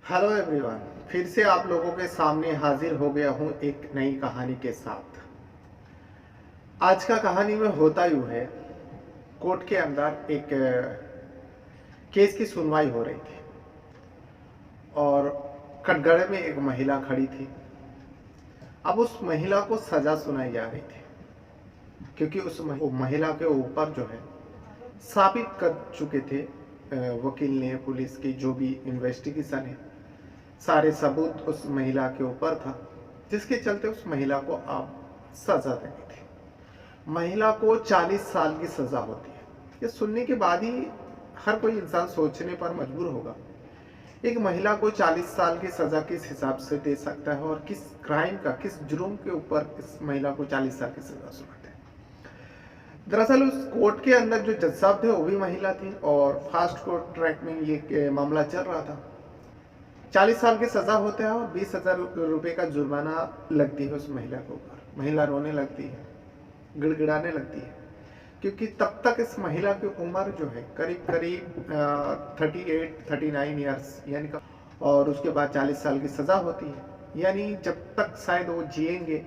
Hello everyone, फिर से आप लोगों के सामने हाजिर हो गया हूँ एक नई कहानी के साथ। आज का कहानी में होता यूँ है, कोर्ट के अंदर एक केस की सुनवाई हो रही थी और कटघरे में एक महिला खड़ी थी। अब उस महिला को सजा सुनाई जा रही थी क्योंकि उस महिला के ऊपर जो है साबित कर चुके थे वकील ने, पुलिस की जो भी इन्वेस्टिगेशन है, सारे सबूत उस महिला के ऊपर था, जिसके चलते उस महिला को अब सजा देनी थी। महिला को 40 साल की सजा होती है। ये सुनने के बाद ही हर कोई इंसान सोचने पर मजबूर होगा, एक महिला को 40 साल की सजा किस हिसाब से दे सकता है और किस क्राइम का, किस जुर्म के ऊपर इस महिला को 40 साल की सजा सुनाते हैं। दरअसल उस कोर्ट के अंदर जो जज साहब थे वो भी महिला थी और फास्ट कोर्ट ट्रैक में ये मामला चल रहा था। 40 साल की सजा होता है और 20,000 रुपये का जुर्माना लगती है उस महिला के ऊपर। महिला रोने लगती है, गिड़गिड़ाने लगती है, क्योंकि तब तक इस महिला की उम्र जो है करीब करीब 38-39 ईयर्स यानी और उसके बाद 40 साल की सजा होती है। यानी जब तक शायद वो जिएंगे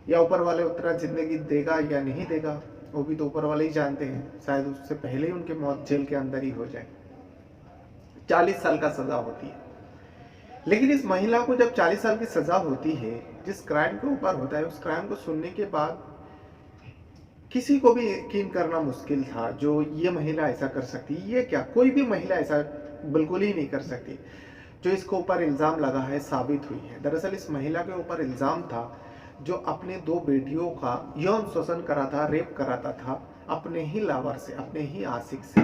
या ऊपर वाले उतना जिंदगी देगा या नहीं देगा, वो भी तो ऊपर वाले ही जानते हैं। शायद उससे पहले ही उनकी मौत जेल के अंदर ही हो जाए। 40 साल का सजा होती है। लेकिन इस महिला को जब 40 साल की सजा होती है, जिस क्राइम के ऊपर होता है, उस क्राइम को सुनने के बाद किसी को भी यकीन करना मुश्किल था जो ये महिला ऐसा कर सकती। ये क्या, कोई भी महिला ऐसा बिल्कुल ही नहीं कर सकती। जो इसके ऊपर इल्ज़ाम लगा है साबित हुई है। दरअसल इस महिला के ऊपर इल्ज़ाम था जो अपने 2 बेटियों का यौन शोषण करा था, रेप कराता था अपने ही लावर से, अपने ही आशिक से।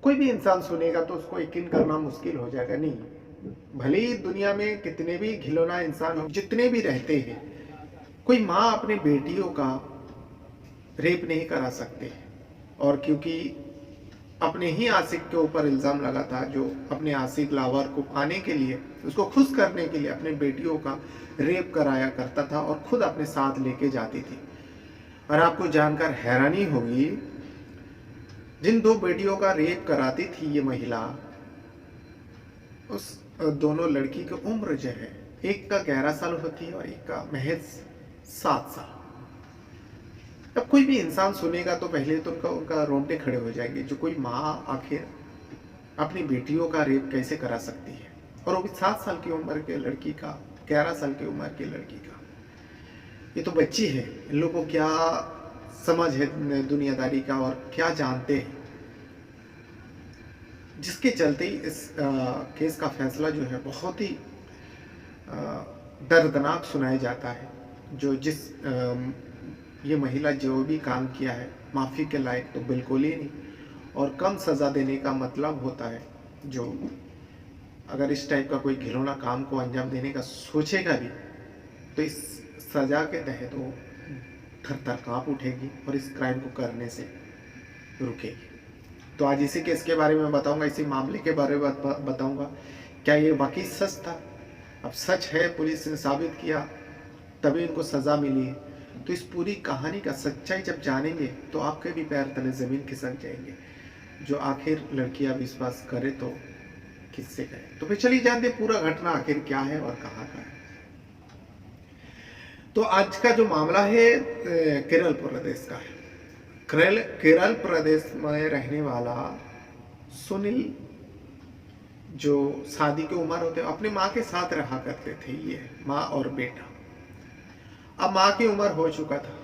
कोई भी इंसान सुनेगा तो उसको यकीन करना मुश्किल हो जाएगा। नहीं, भले ही दुनिया में कितने भी घिनौना इंसान हो, जितने भी रहते हैं, कोई माँ अपने बेटियों का रेप नहीं करा सकते। और क्योंकि अपने ही आशिक के ऊपर इल्ज़ाम लगा था, जो अपने आशिक लावर को पाने के लिए, उसको खुश करने के लिए अपने बेटियों का रेप कराया करता था और खुद अपने साथ लेके जाती थी। और आपको जानकर हैरानी होगी, जिन 2 बेटियों का रेप कराती थी ये महिला, उस दोनों लड़की की उम्र जो है, एक का 11 साल होती है और एक का महज 7 साल। अब कोई भी इंसान सुनेगा तो पहले तो उनका रोंगटे खड़े हो जाएंगे। जो कोई माँ आखिर अपनी बेटियों का रेप कैसे करा सकती है, और वो भी 7 साल की उम्र के लड़की का, 11 साल की उम्र की लड़की का। ये तो बच्ची है, इन लोगों को क्या समझ है दुनियादारी का और क्या जानते हैं, जिसके चलते ही इस केस का फैसला जो है बहुत ही दर्दनाक सुनाया जाता है। ये महिला जो भी काम किया है, माफ़ी के लायक तो बिल्कुल ही नहीं। और कम सज़ा देने का मतलब होता है, जो अगर इस टाइप का कोई घिनौना काम को अंजाम देने का सोचेगा भी, तो इस सज़ा के तहत वो थर-थर काँप उठेगी और इस क्राइम को करने से रुकेगी। तो आज इसी केस के बारे में बताऊंगा, इसी मामले के बारे में बताऊंगा। क्या ये वाकई सच था? अब सच है, पुलिस ने साबित किया तभी इनको सज़ा मिली है। तो इस पूरी कहानी का सच्चाई जब जानेंगे तो आपके भी पैर तले ज़मीन खिसक जाएंगे। जो आखिर लड़कियां विश्वास करे तो किससे करे। तो फिर चलिए जानते पूरा घटना आखिर क्या है और कहाँ का है। तो आज का जो मामला है केरल प्रदेश का है। केरल प्रदेश में रहने वाला सुनील, जो शादी की उम्र होते अपनी माँ के साथ रहा करते थे, ये माँ और बेटा। अब माँ की उम्र हो चुका था,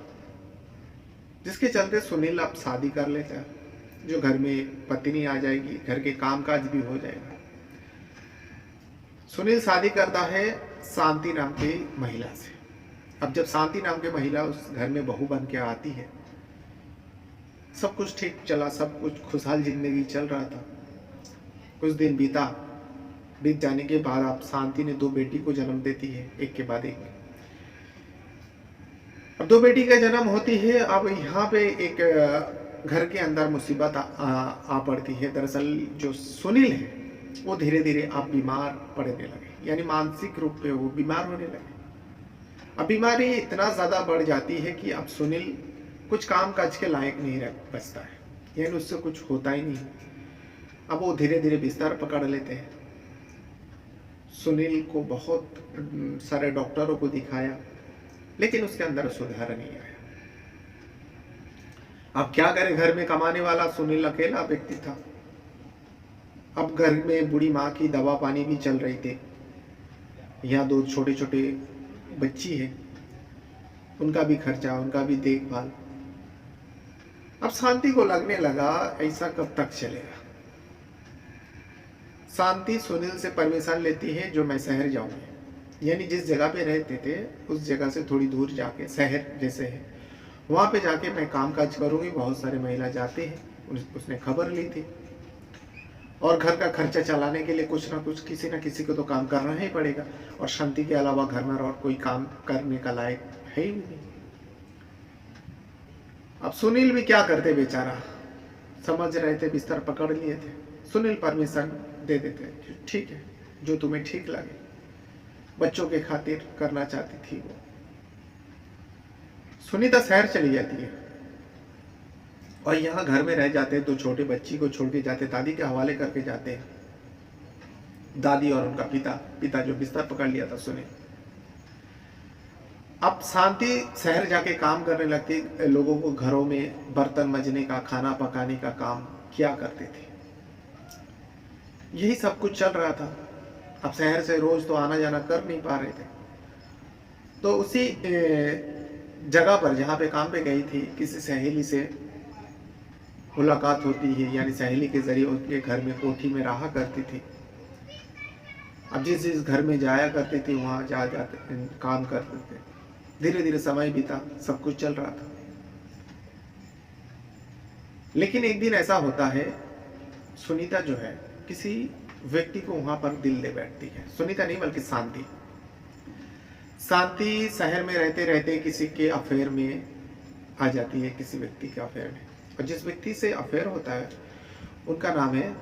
जिसके चलते सुनील अब शादी कर लेता है, जो घर में पत्नी आ जाएगी, घर के कामकाज भी हो जाएगा। सुनील शादी करता है शांति नाम की महिला से। अब जब शांति नाम की महिला उस घर में बहू बन के आती है, सब कुछ ठीक चला, सब कुछ खुशहाल जिंदगी चल रहा था। कुछ दिन बीत जाने के बाद अब शांति ने 2 बेटी को जन्म देती है, एक के बाद एक। अब 2 बेटी का जन्म होती है। अब यहाँ पे एक घर के अंदर मुसीबत आ पड़ती है। दरअसल जो सुनील है वो धीरे धीरे अब बीमार पड़ने लगे, यानी मानसिक रूप पे वो बीमार होने लगे। अब बीमारी इतना ज़्यादा बढ़ जाती है कि अब सुनील कुछ काम काज के लायक नहीं रह बचता है, यानी उससे कुछ होता ही नहीं। अब वो धीरे धीरे बिस्तर पकड़ लेते हैं सुनील को बहुत सारे डॉक्टरों को दिखाया, लेकिन उसके अंदर सुधार नहीं आया। अब क्या करे, घर में कमाने वाला सुनील अकेला व्यक्ति था। अब घर में बूढ़ी माँ की दवा पानी भी चल रही थी, यहाँ 2 छोटे छोटे बच्ची है, उनका भी खर्चा, उनका भी देखभाल। अब शांति को लगने लगा ऐसा कब तक चलेगा। शांति सुनील से परमिशन लेती है जो मैं शहर जाऊंगी, यानी जिस जगह पे रहते थे उस जगह से थोड़ी दूर जाके, शहर जैसे है वहाँ पे जाके मैं काम काज करूँगी। बहुत सारे महिला जाते हैं, उसने खबर ली थी। और घर का खर्चा चलाने के लिए कुछ ना कुछ, किसी ना किसी को तो काम करना ही पड़ेगा, और शांति के अलावा घर में और कोई काम करने का लायक है ही नहीं। अब सुनील भी क्या करते बेचारा, समझ रहे थे, बिस्तर पकड़ लिए थे। सुनील परमिशन दे देते, ठीक है जो तुम्हें ठीक लगे, बच्चों के खातिर करना चाहती थी वो। सुनीता शहर चली जाती है और यहाँ घर में रह जाते हैं। 2 छोटे बच्ची को छोड़ के जाते, दादी के हवाले करके जाते हैं। दादी और उनका पिता जो बिस्तर पकड़ लिया था सुनील। अब शांति शहर जाके काम करने लगती, लोगों को घरों में बर्तन मजने का, खाना पकाने का काम किया करते थे। यही सब कुछ चल रहा था। अब शहर से रोज तो आना जाना कर नहीं पा रहे थे, तो उसी जगह पर जहाँ पे काम पे गई थी, किसी सहेली से मुलाकात होती है, यानी सहेली के जरिए उसके घर में, कोठी में रहा करती थी। अब जिस जिस घर में जाया करती थी वहाँ जाते काम करते थे। धीरे धीरे समय बीता, सब कुछ चल रहा था। लेकिन एक दिन ऐसा होता है, सुनीता जो है किसी व्यक्ति को वहां पर दिल दे बैठती है। सुनीता नहीं बल्कि शांति। शांति शहर में रहते रहते किसी के अफेयर में आ जाती है, किसी व्यक्ति के अफेयर में। और जिस व्यक्ति से अफेयर होता है उनका नाम है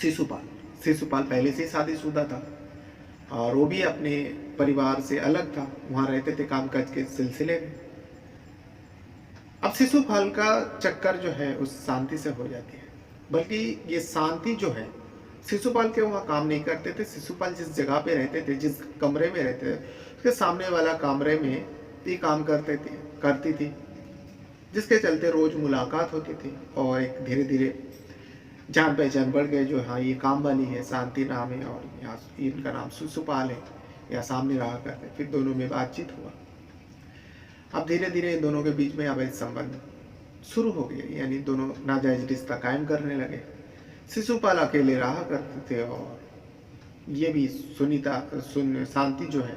शिशुपाल। शिशुपाल पहले से ही शादीशुदा था और वो भी अपने परिवार से अलग था, वहां रहते थे कामकाज के सिलसिले में। अब शिशुपाल का चक्कर जो है उस शांति से हो जाती है, बल्कि ये शांति जो है, शिशुपाल के वहाँ काम नहीं करते थे। शिशुपाल जिस जगह पे रहते थे, जिस कमरे में रहते थे, उसके सामने वाला कमरे में ये काम करती थी, जिसके चलते रोज मुलाकात होती थी। और एक धीरे धीरे जान पहचान बढ़ गए, जो हाँ ये काम वाली है, शांति नाम है और यहाँ इनका नाम शिशुपाल है, या सामने रहा करते। फिर दोनों में बातचीत हुआ। अब धीरे धीरे इन दोनों के बीच में अवैध संबंध शुरू हो गए, यानी दोनों नाजायज रिश्ता कायम करने लगे। शिशुपाल अकेले रहा करते थे और ये भी शांति जो है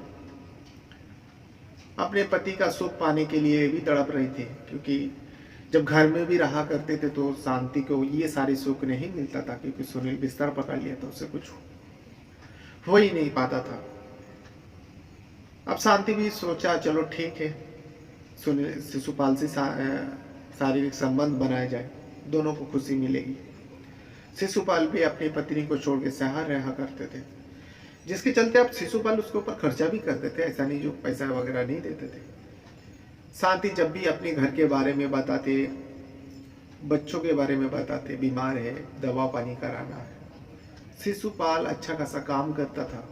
अपने पति का सुख पाने के लिए भी तड़प रही थी, क्योंकि जब घर में भी रहा करते थे तो शांति को ये सारे सुख नहीं मिलता था, क्योंकि सुनील बिस्तर पकड़ लिया था, उससे कुछ हो ही नहीं पाता था। अब शांति भी सोचा चलो ठीक है, सुनील शिशुपाल से शारीरिक संबंध बनाया जाए, दोनों को खुशी मिलेगी। शिशुपाल भी अपनी पत्नी को छोड़ के शहर रहा करते थे, जिसके चलते अब शिशुपाल उसके ऊपर खर्चा भी करते थे, ऐसा नहीं जो पैसा वगैरह नहीं देते थे। शांति जब भी अपने घर के बारे में बताते, बच्चों के बारे में बताते, बीमार है, दवा पानी कराना है, शिशुपाल अच्छा खासा काम करता था।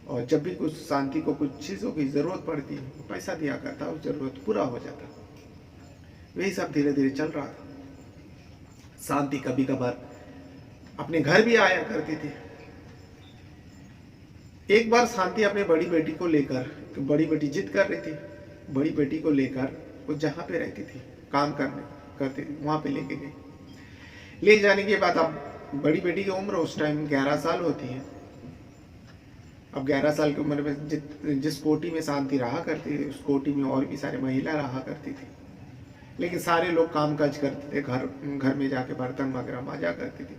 और जब भी कुछ शांति को कुछ चीज़ों की ज़रूरत पड़ती, पैसा दिया करता, उस ज़रूरत पूरा हो जाता। वही सब धीरे धीरे चल रहा था। शांति कभी कभार अपने घर भी आया करती थी। एक बार शांति अपने बड़ी बेटी को लेकर, तो बड़ी बेटी जिद कर रही थी, बड़ी बेटी को लेकर वो जहाँ पे रहती थी काम करती थी वहाँ पे लेके गई। ले जाने के बाद अब बड़ी बेटी की उम्र उस टाइम 11 साल होती है। अब 11 साल की उम्र में जिस कोठी में शांति रहा करती थी, उस कोठी में और भी सारे महिला रहा करती थी, लेकिन सारे लोग काम काज करते थे, घर में जाके बर्तन वगैरह मांजा करती थी।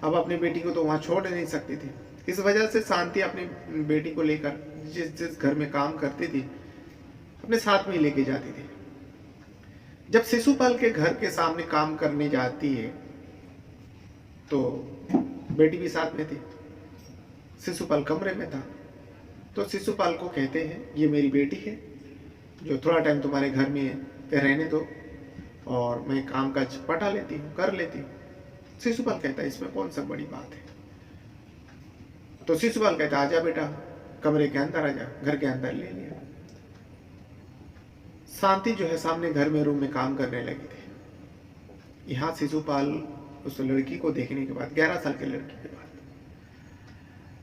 अब अपनी बेटी को तो वहाँ छोड़ नहीं सकती थी। इस वजह से शांति अपनी बेटी को लेकर जिस घर में काम करती थी अपने साथ में लेके जाती थी। जब शिशुपाल के घर के सामने काम करने जाती है तो बेटी भी साथ में थी। शिशुपाल कमरे में था, तो शिशुपाल को कहते हैं ये मेरी बेटी है, जो थोड़ा टाइम तुम्हारे घर में रहने दो और मैं काम काज पटा लेती हूँ, कर लेती हूँ। शिशुपाल कहता है इसमें कौन सा बड़ी बात है। तो शिशुपाल कहता आजा बेटा, कमरे के अंदर आजा, घर के अंदर ले लिया। शांति जो है सामने घर में रूम में काम करने लगी थी। यहाँ शिशुपाल उस लड़की को देखने के बाद, 11 साल की लड़की के बाद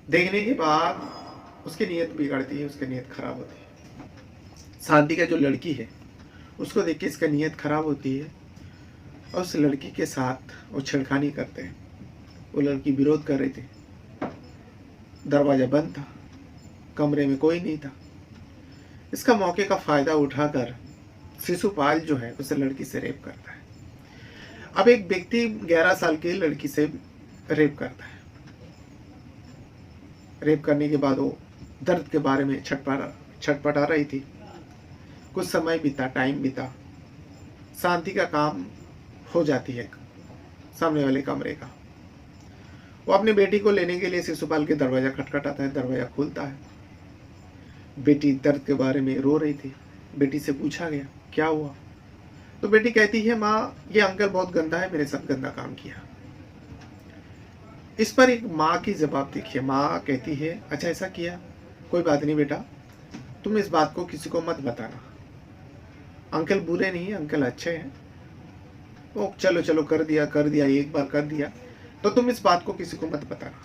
देखने के बाद उसकी नीयत बिगड़ती है, उसकी नीयत खराब होती है। शांति का जो लड़की है उसको देख के इसका नीयत खराब होती है और उस लड़की के साथ वो छेड़खानी करते हैं। वो लड़की विरोध कर रही थी, दरवाजा बंद था, कमरे में कोई नहीं था। इसका मौके का फायदा उठाकर शिशुपाल जो है उस लड़की से रेप करता है। अब एक व्यक्ति 11 साल की लड़की से रेप करता है। रेप करने के बाद वो दर्द के बारे में छटपटा रही थी। कुछ समय बीता, टाइम बीता, शांति का काम हो जाती है सामने वाले कमरे का। वो अपनी बेटी को लेने के लिए शिशुपाल के दरवाजा खटखटाता है, दरवाजा खुलता है। बेटी दर्द के बारे में रो रही थी। बेटी से पूछा गया क्या हुआ, तो बेटी कहती है माँ ये अंकल बहुत गंदा है, मेरे साथ गंदा काम किया। इस पर एक माँ की जवाब देखिए। माँ कहती है अच्छा ऐसा किया, कोई बात नहीं बेटा, तुम इस बात को किसी को मत बताना, अंकल बुरे नहीं है, अंकल अच्छे हैं। वो चलो चलो कर दिया, एक बार कर दिया, तो तुम इस बात को किसी को मत बताना।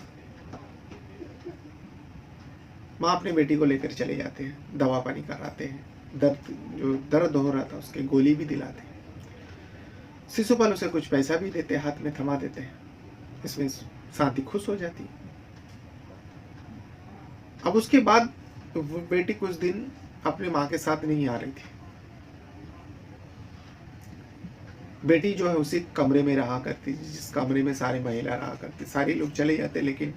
माँ अपनी बेटी को लेकर चले जाते हैं, दवा पानी कराते हैं, दर्द हो रहा था उसके गोली भी दिलाते हैं। शिशुपाल उसे कुछ पैसा भी देते हैं, हाथ में थमा देते हैं। इसमें शांति खुश हो जाती है। अब उसके बाद वो बेटी कुछ दिन अपनी माँ के साथ नहीं आ रही थी। बेटी जो है उसी कमरे में रहा करती, जिस कमरे में सारी महिला रहा करती। सारे लोग चले जाते लेकिन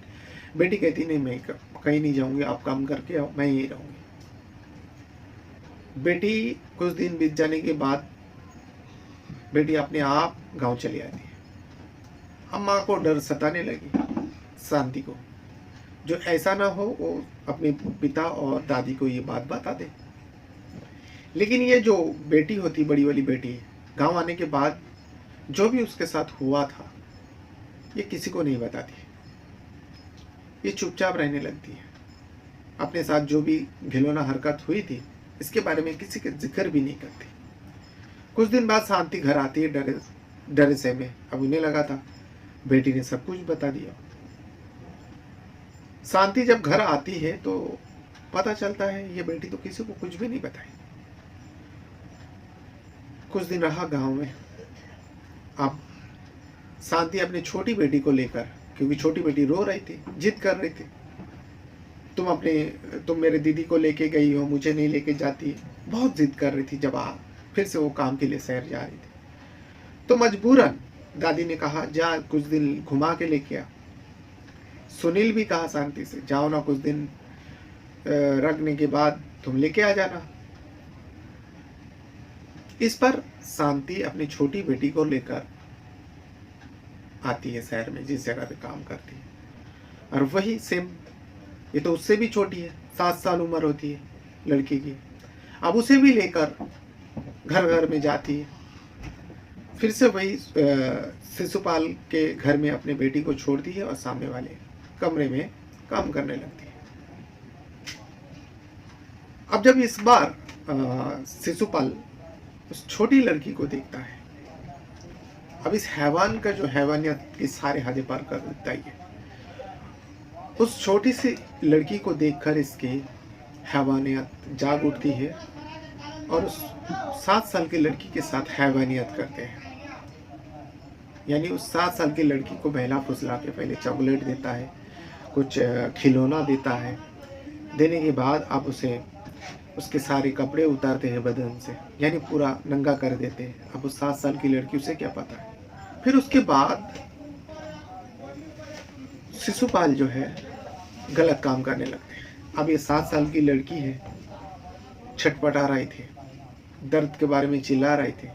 बेटी कहती नहीं, मैं कहीं नहीं जाऊंगी, आप काम करके आओ, मैं यहीं रहूंगी। बेटी कुछ दिन बीत जाने के बाद बेटी अपने आप गांव चली आती है। अम्मा को डर सताने लगी शांति को, जो ऐसा ना हो वो अपने पिता और दादी को ये बात बता दे। लेकिन ये जो बेटी होती, बड़ी वाली बेटी, गांव आने के बाद जो भी उसके साथ हुआ था ये किसी को नहीं बताती। ये चुपचाप रहने लगती है। अपने साथ जो भी घिनौना हरकत हुई थी इसके बारे में किसी का जिक्र भी नहीं करती। कुछ दिन बाद शांति घर आती है डरे से में। अब उन्हें लगा था बेटी ने सब कुछ बता दिया। शांति जब घर आती है तो पता चलता है ये बेटी तो किसी को कुछ भी नहीं बताई। कुछ दिन रहा गांव में। अब शांति अपनी छोटी बेटी को लेकर, क्योंकि छोटी बेटी रो रही थी, जिद कर रही थी, तुम मेरे दीदी को लेके गई हो, मुझे नहीं लेके जाती, बहुत जिद कर रही थी। जब फिर से वो काम के लिए शहर जा रही थी तो मजबूरन दादी ने कहा जा कुछ दिन घुमा के लेके आ। सुनील भी कहा शांति से जाओ ना, कुछ दिन रखने के बाद तुम लेके आ जाना। इस पर शांति अपनी छोटी बेटी को लेकर आती है शहर में, जिस जगह पे काम करती है। और वही सेम, ये तो उससे भी छोटी है, 7 साल उम्र होती है लड़की की। अब उसे भी लेकर घर घर में जाती है। फिर से वही शिशुपाल के घर में अपने बेटी को छोड़ती है और सामने वाले कमरे में काम करने लगती है। अब जब इस बार शिशुपाल उस छोटी लड़की को देखता है, अब इस हैवान का जो हैवानियत के सारे हद पार कर देता है। उस छोटी सी लड़की को देखकर इसकी हैवानियत जाग उठती है और उस 7 साल की लड़की के साथ हैवानियत करते हैं। यानी उस 7 साल की लड़की को बहला फुसला के पहले चॉकलेट देता है, कुछ खिलौना देता है। देने के बाद आप उसे उसके सारे कपड़े उतारते हैं बदन से, यानी पूरा नंगा कर देते हैं। अब उस 7 साल की लड़की, उसे क्या पता है। फिर उसके बाद शिशुपाल जो है गलत काम करने लगते हैं। अब ये 7 साल की लड़की है, छटपटा रही थी, दर्द के बारे में चिल्ला रही थी।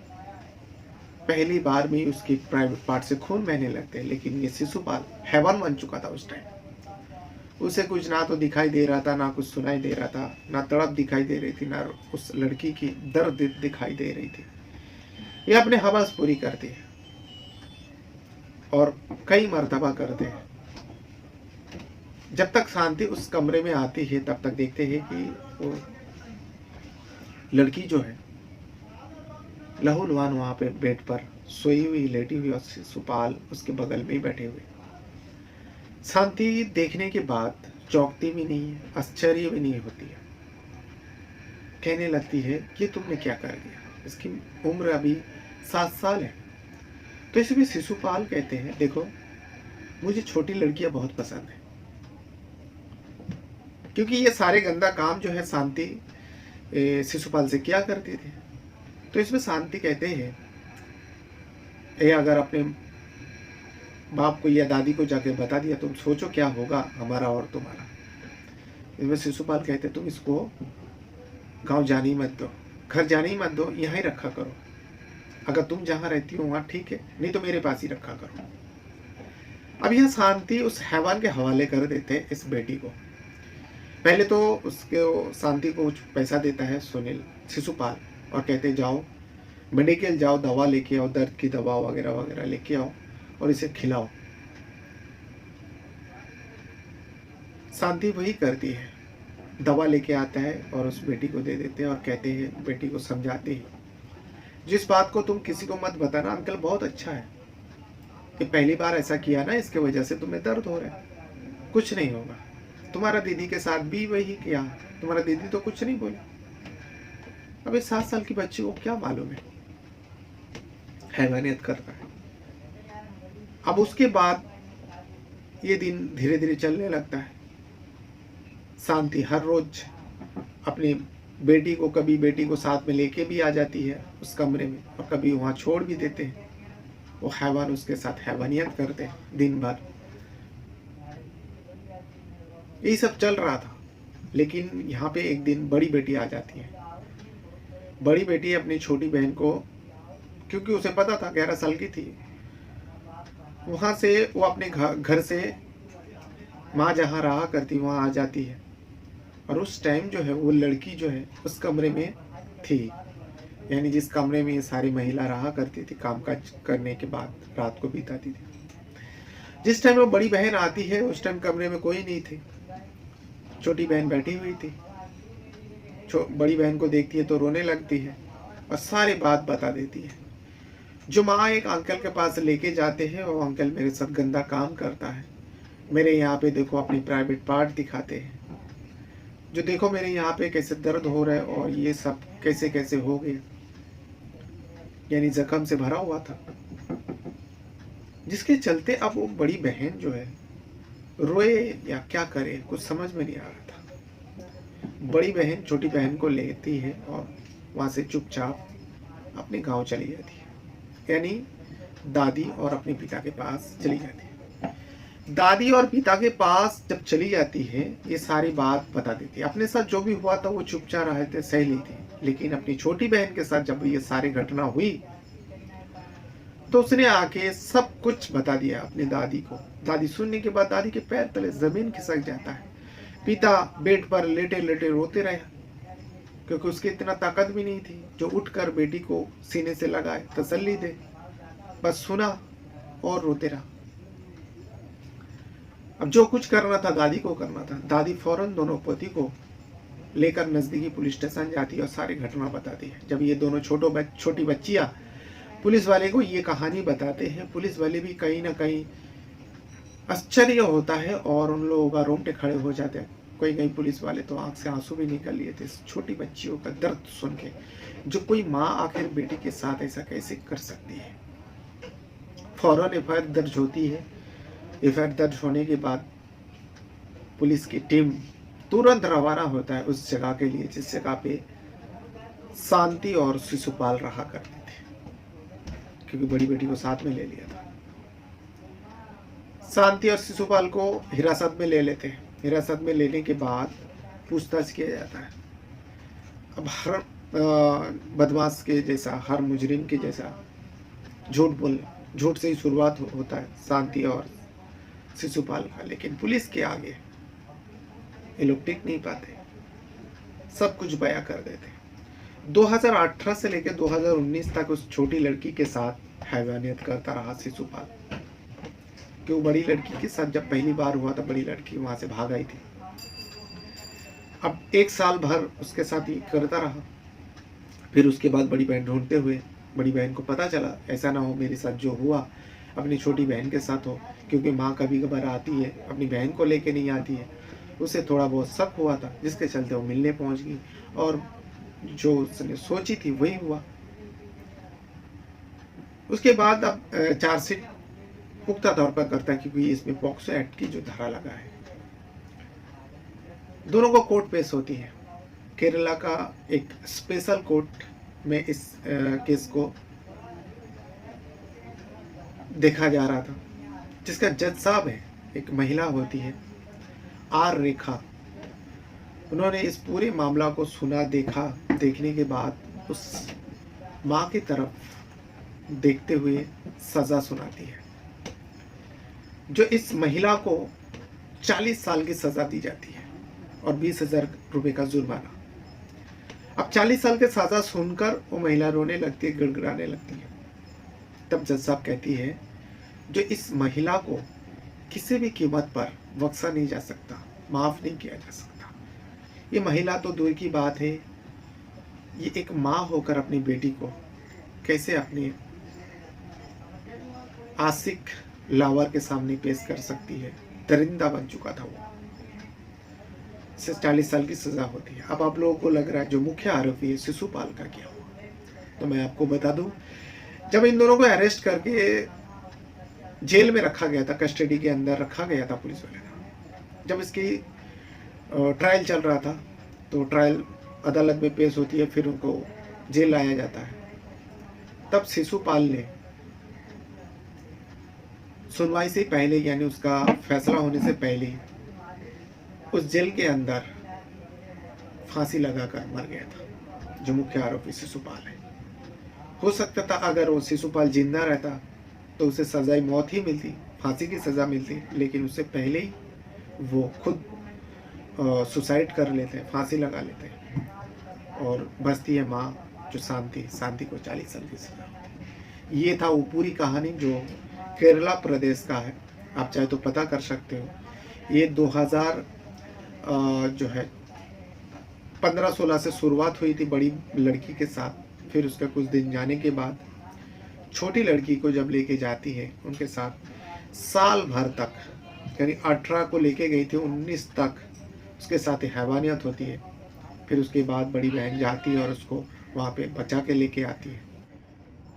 पहली बार में उसकी प्राइवेट पार्ट से खून बहने लगते हैं। लेकिन ये शिशुपाल हैवान बन चुका था उस टाइम। उसे कुछ ना तो दिखाई दे रहा था, ना कुछ सुनाई दे रहा था, ना तड़प दिखाई दे रही थी, ना उस लड़की की दर्द दिखाई दे रही थी। ये अपने हवस पूरी करती है और कई मर्तबा करते हैं। जब तक शांति उस कमरे में आती है तब तक देखते हैं कि वो लड़की जो है लहूलुहान वहाँ पे बेड पर सोई हुई, लेटी हुई, और शिशुपाल उसके बगल में ही बैठे हुए। शांति देखने के बाद चौंकती भी नहीं है, आश्चर्य भी नहीं होती है। कहने लगती है कि तुमने क्या कर दिया, इसकी उम्र अभी 7 साल है। तो इसमें शिशुपाल कहते हैं, देखो मुझे छोटी लड़कियां बहुत पसंद है, क्योंकि ये सारे गंदा काम जो है शांति शिशुपाल से किया करती थी। तो इसमें शांति कहते हैं, ये अगर अपने बाप को या दादी को जाके बता दिया, तुम सोचो क्या होगा हमारा और तुम्हारा। इसमें शिशुपाल कहते, तुम इसको गांव जाने ही मत दो, घर जाने ही मत दो, यहाँ ही रखा करो। अगर तुम जहाँ रहती हो वहाँ ठीक है, नहीं तो मेरे पास ही रखा करो। अब यह शांति उस हैवान के हवाले कर देते इस बेटी को। पहले तो उसके शांति को कुछ पैसा देता है सुनील, शिशुपाल, और कहते जाओ मेडिकल जाओ, दवा लेके आओ, दर्द की दवा वगैरह वगैरह लेके आओ और इसे खिलाओ। शांति वही करती है, दवा लेके आता है और उस बेटी को दे देते हैं और कहते हैं, बेटी को समझाते हैं, जिस बात को तुम किसी को मत बताना, अंकल बहुत अच्छा है, ये पहली बार ऐसा किया ना, इसके वजह से तुम्हें दर्द हो रहा है, कुछ नहीं होगा। तुम्हारा दीदी के साथ भी वही किया, तुम्हारा दीदी तो कुछ नहीं बोली। अब इस 7 साल की बच्ची को क्या मालूम है, हैवानियत करता है। अब उसके बाद ये दिन धीरे धीरे चलने लगता है। शांति हर रोज अपनी बेटी को, कभी बेटी को साथ में लेके भी आ जाती है उस कमरे में, और कभी वहाँ छोड़ भी देते हैं। वो हैवान उसके साथ हैवानियत करते हैं दिन भर। यही सब चल रहा था, लेकिन यहाँ पे एक दिन बड़ी बेटी आ जाती है। बड़ी बेटी अपनी छोटी बहन को, क्योंकि उसे पता था 11 साल की थी, वहाँ से वो अपने घर से माँ जहाँ रहा करती वहाँ आ जाती है। और उस टाइम जो है वो लड़की जो है उस कमरे में थी, यानी जिस कमरे में ये सारी महिला रहा करती थी, कामकाज करने के बाद रात को बिताती थी। जिस टाइम वो बड़ी बहन आती है उस टाइम कमरे में कोई नहीं थी, छोटी बहन बैठी हुई थी। बड़ी बहन को देखती है तो रोने लगती है और सारी बात बता देती है। जो माँ एक अंकल के पास लेके जाते हैं, वो अंकल मेरे साथ गंदा काम करता है, मेरे यहाँ पे देखो अपनी प्राइवेट पार्ट दिखाते हैं, जो देखो मेरे यहाँ पे कैसे दर्द हो रहा है और ये सब कैसे कैसे हो गए, यानी जख्म से भरा हुआ था। जिसके चलते अब वो बड़ी बहन जो है रोए या क्या करे, कुछ समझ में नहीं आ रहा था। बड़ी बहन छोटी बहन को लेती है और वहाँ से चुपचाप अपने गांव चली जाती है, यानी दादी और अपने पिता के पास चली जाती है। दादी और पिता के पास जब चली जाती है, ये सारी बात बता देती है। अपने साथ जो भी हुआ था वो चुपचाप रहे थे, सह ली थी, लेकिन अपनी छोटी बहन के साथ जब ये सारी घटना हुई तो उसने आके सब कुछ बता दिया अपनी दादी को। दादी सुनने के बाद दादी के पैर तले जमीन खिसक जाता है। पिता बेड पर लेटे लेटे रोते रहे, क्योंकि उसकी इतना ताकत भी नहीं थी जो उठकर बेटी को सीने से लगाए, तसल्ली दे। बस सुना और रोते रहा। अब जो कुछ करना था दादी को करना था। दादी फौरन दोनों पति को लेकर नजदीकी पुलिस स्टेशन जाती है और सारी घटना बताती है। जब ये दोनों छोटी बच्चियां पुलिस वाले को ये कहानी बताते हैं, पुलिस वाले भी कहीं ना कहीं आश्चर्य होता है और उन लोगों का रोंगटे खड़े हो जाते हैं। कई पुलिस वाले तो आंख से आंसू भी निकल लिए थे छोटी बच्चियों का दर्द सुन के, जो कोई माँ आखिर बेटी के साथ ऐसा कैसे कर सकती है। फौरन एफआईआर दर्ज होती है। एफआईआर दर्ज होने के बाद पुलिस की टीम तुरंत रवाना होता है उस जगह के लिए जिस जगह पे शांति और शिशुपाल रहा करते थे, क्योंकि बड़ी बेटी को साथ में ले लिया था। शांति और शिशुपाल को हिरासत में ले लेते हैं। हिरासत में लेने के बाद पूछताछ किया जाता है। अब हर बदमाश के जैसा, हर मुजरिम के जैसा झूठ से ही शुरुआत होता है शांति और शिशुपाल का। लेकिन पुलिस के आगे ये लोग टिक नहीं पाते, सब कुछ बयां कर देते। 2018 से लेकर 2019 तक उस छोटी लड़की के साथ हैवानियत करता रहा शिशुपाल, कि वो बड़ी लड़की के साथ जब पहली बार हुआ था, बड़ी लड़की वहाँ से भाग आई थी। अब 1 साल भर उसके साथ ये करता रहा। फिर उसके बाद बड़ी बहन ढूंढते हुए, बड़ी बहन को पता चला ऐसा ना हो मेरे साथ जो हुआ अपनी छोटी बहन के साथ हो, क्योंकि माँ कभी कभार आती है अपनी बहन को लेके नहीं आती है। उसे थोड़ा बहुत शक हुआ था, जिसके चलते वो मिलने पहुंच गई और जो उसने सोची थी वही हुआ। उसके बाद अब चार्जशीट पुख्ता तौर पर करता है, क्योंकि इसमें पॉक्सो एक्ट की जो धारा लगा है। दोनों को कोर्ट पेश होती है। केरला का एक स्पेशल कोर्ट में इस केस को देखा जा रहा था, जिसका जज साहब है, एक महिला होती है आर रेखा। उन्होंने इस पूरे मामला को सुना, देखा। देखने के बाद उस माँ की तरफ देखते हुए सजा सुनाती है, जो इस महिला को 40 साल की सजा दी जाती है और 20,000 रुपए का जुर्माना। अब 40 साल के सजा सुनकर वो महिला रोने लगती है, गिड़गिड़ाने लगती है। तब जज साहब कहती है जो इस महिला को किसी भी कीमत पर बख्शा नहीं जा सकता, माफ नहीं किया जा सकता। ये महिला तो दूर की बात है, ये एक माँ होकर अपनी बेटी को कैसे अपने आशिक लावर के सामने पेश कर सकती है। दरिंदा बन चुका था वो। इसे 40 साल की सजा होती है। अब आप लोगों को लग रहा है जो मुख्य आरोपी है शिशुपाल का क्या हुआ, तो मैं आपको बता दूं, जब इन दोनों को अरेस्ट करके जेल में रखा गया था, कस्टडी के अंदर रखा गया था पुलिस वाले ने, जब इसकी ट्रायल चल रहा था, तो ट्रायल अदालत में पेश होती है, फिर उनको जेल लाया जाता है। तब शिशुपाल ने सुनवाई से पहले, यानी उसका फैसला होने से पहले, उस जेल के अंदर फांसी लगाकर मर गया था। जो मुख्य आरोपी शिशुपाल है, हो सकता था अगर वो शिशुपाल जिंदा रहता तो उसे सजाई मौत ही मिलती, फांसी की सजा मिलती, लेकिन उससे पहले ही वो खुद सुसाइड कर लेते, फांसी लगा लेते, और बचती है माँ जो शांति को 40 साल की सजा होती। ये था वो पूरी कहानी जो केरला प्रदेश का है। आप चाहे तो पता कर सकते हो। ये 2000 जो है 15-16 से शुरुआत हुई थी बड़ी लड़की के साथ। फिर उसका कुछ दिन जाने के बाद छोटी लड़की को जब लेके जाती है उनके साथ, साल भर तक, यानी 18 को लेके गई थी, 19 तक उसके साथ हैवानियत होती है। फिर उसके बाद बड़ी बहन जाती है और उसको वहाँ पे बचा के लेके आती है।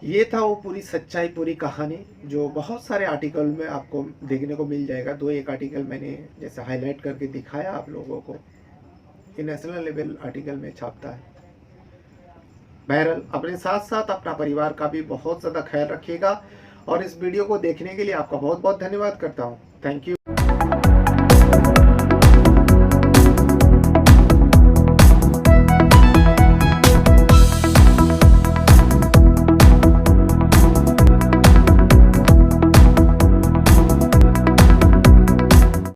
ये था वो पूरी सच्चाई, पूरी कहानी, जो बहुत सारे आर्टिकल में आपको देखने को मिल जाएगा। 2-1 आर्टिकल मैंने जैसे हाईलाइट करके दिखाया आप लोगों को, ये नेशनल लेवल आर्टिकल में छापता है। बहरहाल अपने साथ साथ अपना परिवार का भी बहुत ज़्यादा ख्याल रखिएगा, और इस वीडियो को देखने के लिए आपका बहुत बहुत धन्यवाद करता हूँ। Thank you.